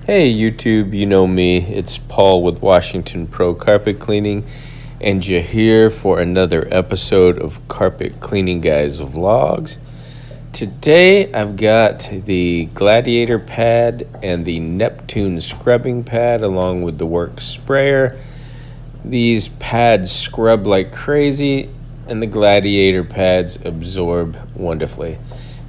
Hey YouTube, you know me, it's Paul with Washington Pro Carpet Cleaning, and you're here for another episode of Carpet Cleaning Guys Vlogs. Today I've got the Gladiator pad and the Neptune scrubbing pad along with the work sprayer. These pads scrub like crazy and the Gladiator pads absorb wonderfully.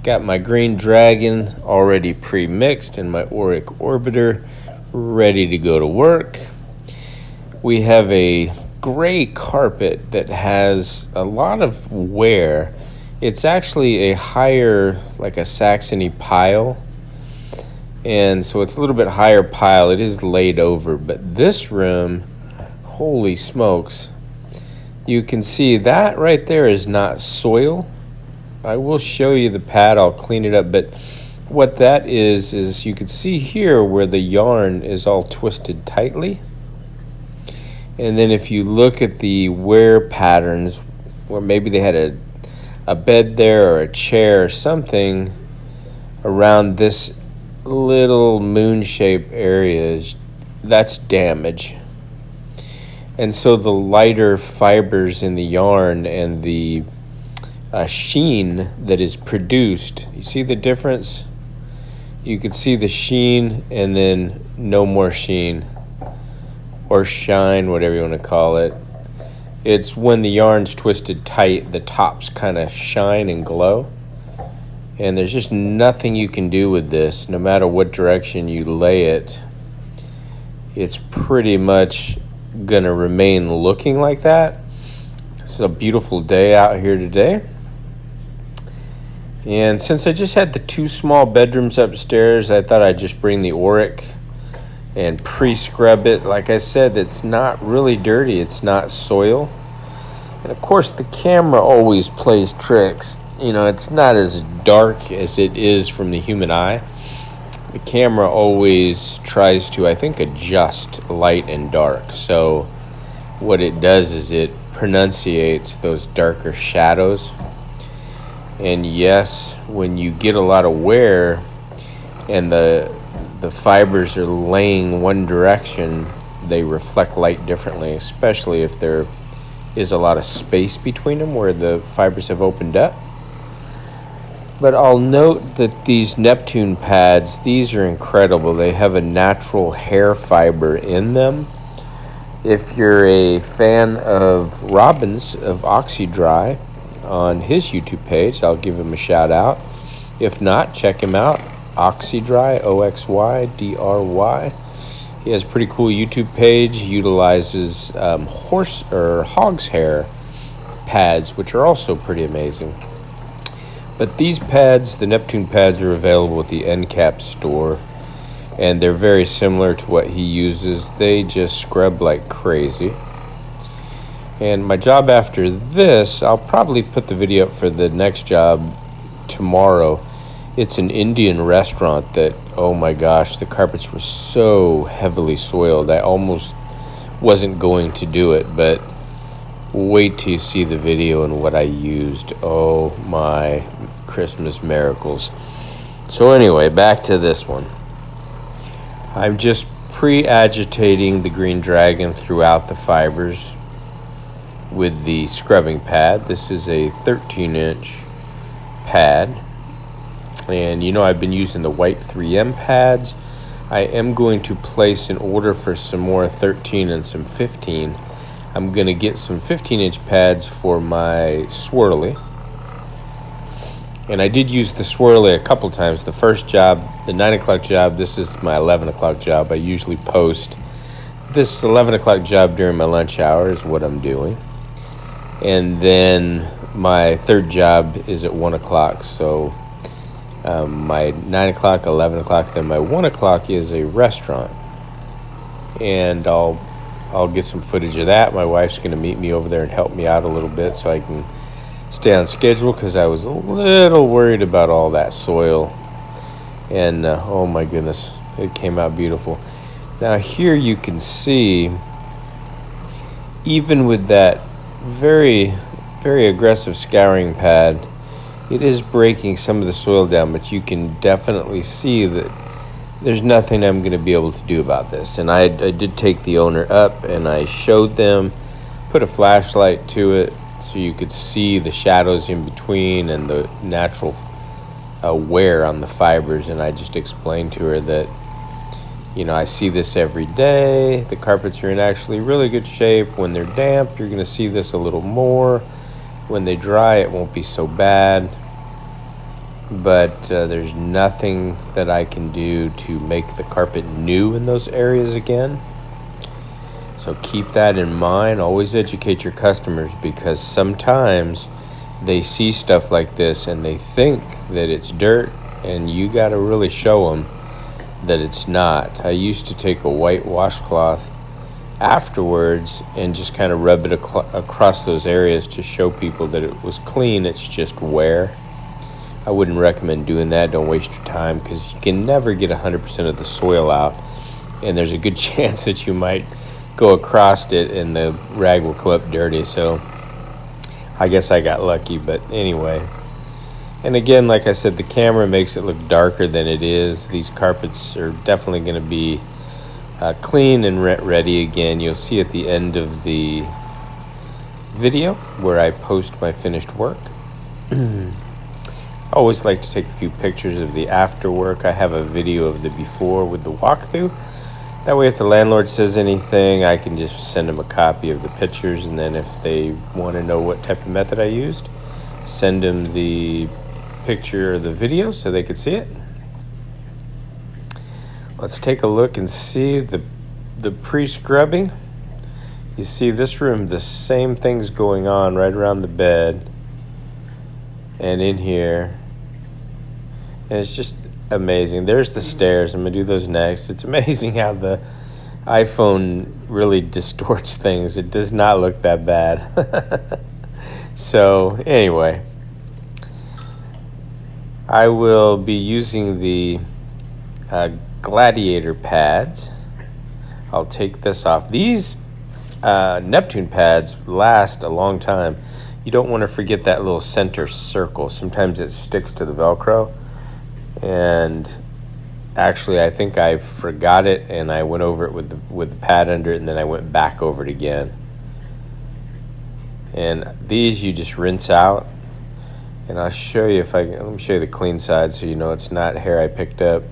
Got my Green Dragon already pre-mixed and my Auric Orbiter ready to go to work. We have a gray carpet that has a lot of wear. It's actually a higher, like a Saxony pile. And so it's a little bit higher pile. It is laid over, but this room, holy smokes. You can see that right there is not soil. I will show you the pad, I'll clean it up, but what that is you can see here where the yarn is all twisted tightly. And then if you look at the wear patterns, where maybe they had a bed there or a chair or something around this little moon-shaped areas, that's damage. And so the lighter fibers in the yarn and the sheen that is produced, you see the difference? You can see the sheen and then no more sheen or shine, whatever you want to call it. It's when the yarn's twisted tight, the tops kind of shine and glow, and there's just nothing you can do with this. No matter what direction you lay it, it's pretty much gonna remain looking like that. It's a beautiful day out here today. And since I just had the two small bedrooms upstairs, I thought I'd just bring the Auric and pre-scrub it. Like I said, it's not really dirty, it's not soil. And of course the camera always plays tricks. You know, it's not as dark as it is from the human eye. The camera always tries to, I think, adjust light and dark. So what it does is it pronunciates those darker shadows. And yes, when you get a lot of wear and the fibers are laying one direction, they reflect light differently, especially if there is a lot of space between them where the fibers have opened up. But I'll note that these Neptune pads, these are incredible. They have a natural hair fiber in them. If you're a fan of Robin's of Oxydry on his YouTube page, I'll give him a shout out. If not, check him out, Oxydry, Oxydry. He has a pretty cool YouTube page. He utilizes horse or hog's hair pads, which are also pretty amazing. But these pads, the Neptune pads, are available at the Encapstore, and they're very similar to what he uses. They just scrub like crazy. And my job after this, I'll probably put the video up for the next job tomorrow. It's an Indian restaurant that, oh my gosh, the carpets were so heavily soiled. I almost wasn't going to do it, but wait till you see the video and what I used. Oh my Christmas miracles. So anyway, back to this one. I'm just pre-agitating the Green Dragon throughout the fibers with the scrubbing pad. This is a 13-inch pad, and you know I've been using the white 3M pads. I am going to place an order for some more 13 and some 15. I'm going to get some 15-inch pads for my swirly, and I did use the swirly a couple times. The first job, the 9 o'clock job, this is my 11 o'clock job. I usually post this 11 o'clock job during my lunch hour is what I'm doing. And then my third job is at 1 o'clock. So my 9 o'clock, 11 o'clock, then my 1 o'clock is a restaurant. And I'll get some footage of that. My wife's going to meet me over there and help me out a little bit so I can stay on schedule, because I was a little worried about all that soil. And oh my goodness, it came out beautiful. Now here you can see, even with that very, very aggressive scouring pad, it is breaking some of the soil down, but you can definitely see that there's nothing I'm going to be able to do about this. And I did take the owner up and I showed them, put a flashlight to it so you could see the shadows in between and the natural wear on the fibers. And I just explained to her that, you know, I see this every day. The carpets are in actually really good shape. When they're damp, you're going to see this a little more. When they dry, it won't be so bad. But there's nothing that I can do to make the carpet new in those areas again. So keep that in mind. Always educate your customers, because sometimes they see stuff like this and they think that it's dirt, and you got to really show them that it's not. I used to take a white washcloth afterwards and just kind of rub it across those areas to show people that it was clean. It's just wear. I wouldn't recommend doing that. Don't waste your time, because you can never get 100% of the soil out, and there's a good chance that you might go across it and the rag will come up dirty. So I guess I got lucky, but anyway. And again, like I said, the camera makes it look darker than it is. These carpets are definitely going to be clean and rent ready again. You'll see at the end of the video where I post my finished work. I always like to take a few pictures of the after work. I have a video of the before with the walkthrough. That way if the landlord says anything, I can just send them a copy of the pictures, and then if they want to know what type of method I used, send them the picture or the video so they could see it. Let's take a look and see the pre-scrubbing. You see this room, the same thing's going on right around the bed and in here, and it's just amazing. There's the stairs. I'm gonna do those next. It's amazing how the iPhone really distorts things. It does not look that bad. So anyway, I will be using the Gladiator pads. I'll take this off. These Neptune pads last a long time. You don't want to forget that little center circle. Sometimes it sticks to the Velcro, and actually I think I forgot it and I went over it with the pad under it, and then I went back over it again. And these you just rinse out, and I'll show you let me show you the clean side so you know it's not hair I picked up.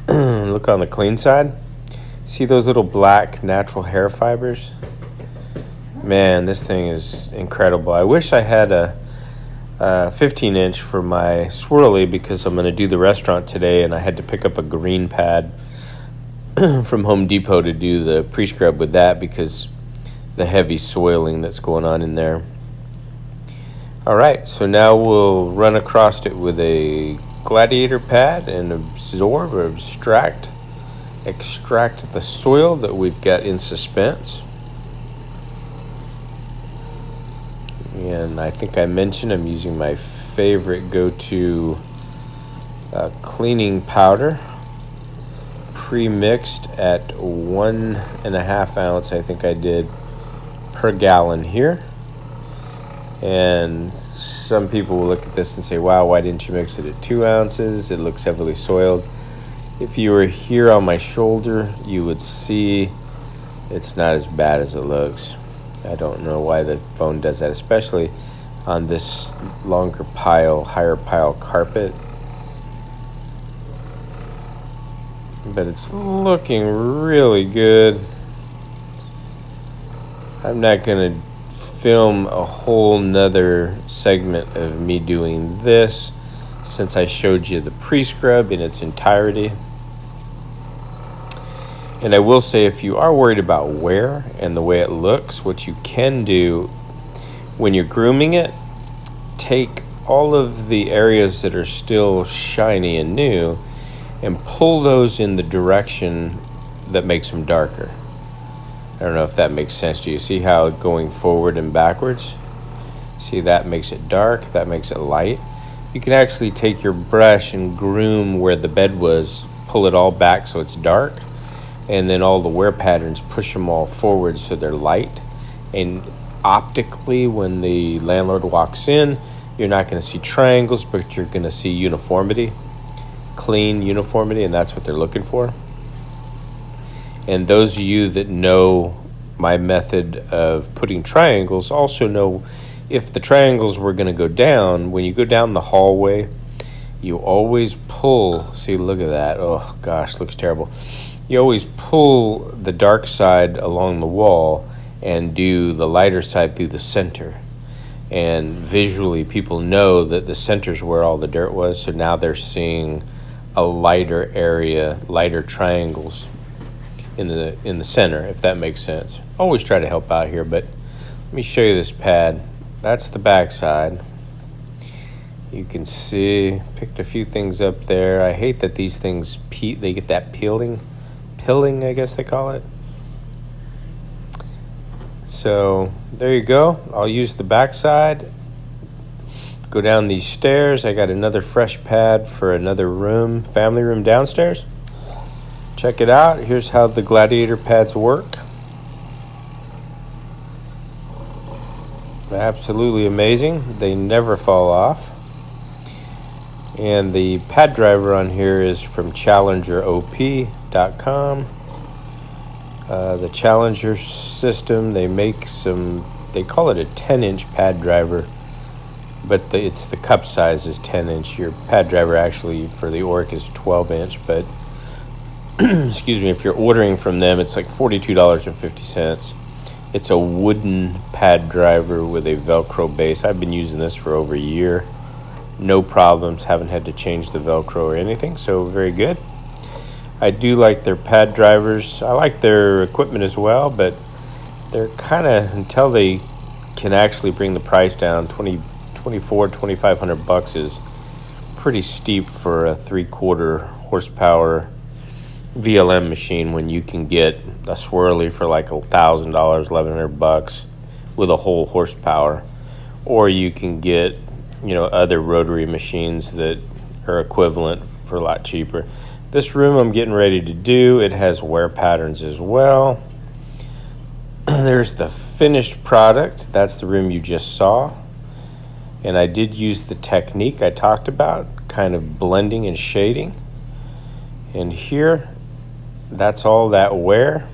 Look on the clean side. See those little black natural hair fibers? Man, this thing is incredible. I wish I had a 15-inch for my swirly, because I'm going to do the restaurant today, and I had to pick up a green pad from Home Depot to do the pre-scrub with that, because the heavy soiling that's going on in there. All right, so now we'll run across it with a Gladiator pad and absorb or extract the soil that we've got in suspense. And I think I mentioned I'm using my favorite go-to cleaning powder, pre-mixed at 1.5 ounce, I think I did, per gallon here. And some people will look at this and say, wow, why didn't you mix it at 2 ounces? It looks heavily soiled. If you were here on my shoulder, you would see it's not as bad as it looks. I don't know why the phone does that, especially on this longer pile, higher pile carpet. But it's looking really good. I'm not going to film a whole nother segment of me doing this, since I showed you the pre-scrub in its entirety. And I will say, if you are worried about wear and the way it looks, what you can do when you're grooming it, take all of the areas that are still shiny and new and pull those in the direction that makes them darker. I don't know if that makes sense to you. See how going forward and backwards? See, that makes it dark, that makes it light. You can actually take your brush and groom where the bed was, pull it all back so it's dark, and then all the wear patterns, push them all forward so they're light. And optically, when the landlord walks in, you're not going to see triangles, but you're going to see uniformity. clean uniformity, and that's what they're looking for. And those of you that know my method of putting triangles also know if the triangles were going to go down, when you go down the hallway, you always pull. See, look at that. Oh gosh, looks terrible. You always pull the dark side along the wall and do the lighter side through the center. And visually, people know that the center's where all the dirt was, so now they're seeing a lighter area, lighter triangles in the center, if that makes sense. Always try to help out here, but let me show you this pad. That's the back side. You can see, picked a few things up there. I hate that these things, they get that pilling, I guess they call it. So there you go. I'll use the back side. Go down these stairs. I got another fresh pad for another room, family room downstairs. Check it out. Here's how the gladiator pads work. Absolutely amazing. They never fall off. And the pad driver on here is from challengerop.com. The Challenger system, they make some, they call it a 10-inch pad driver, but it's the cup size is 10-inch. Your pad driver actually for the Oric is 12-inch, but excuse me, if you're ordering from them, it's like $42.50. It's a wooden pad driver with a Velcro base. I've been using this for over a year. No problems, haven't had to change the Velcro or anything, so very good. I do like their pad drivers. I like their equipment as well, but they're kind of, until they can actually bring the price down, $2,500 is pretty steep for a 3/4 horsepower VLM machine when you can get a swirly for like $1,000, $1,100 with a whole horsepower, or you can get, you know, other rotary machines that are equivalent for a lot cheaper. This room I'm getting ready to do, it has wear patterns as well. There's the finished product. That's the room you just saw. And I did use the technique I talked about, kind of blending and shading. And here, that's all that wear.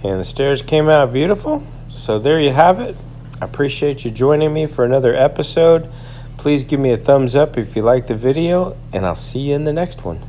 And the stairs came out beautiful. So there you have it. I appreciate you joining me for another episode. Please give me a thumbs up if you like the video, and I'll see you in the next one.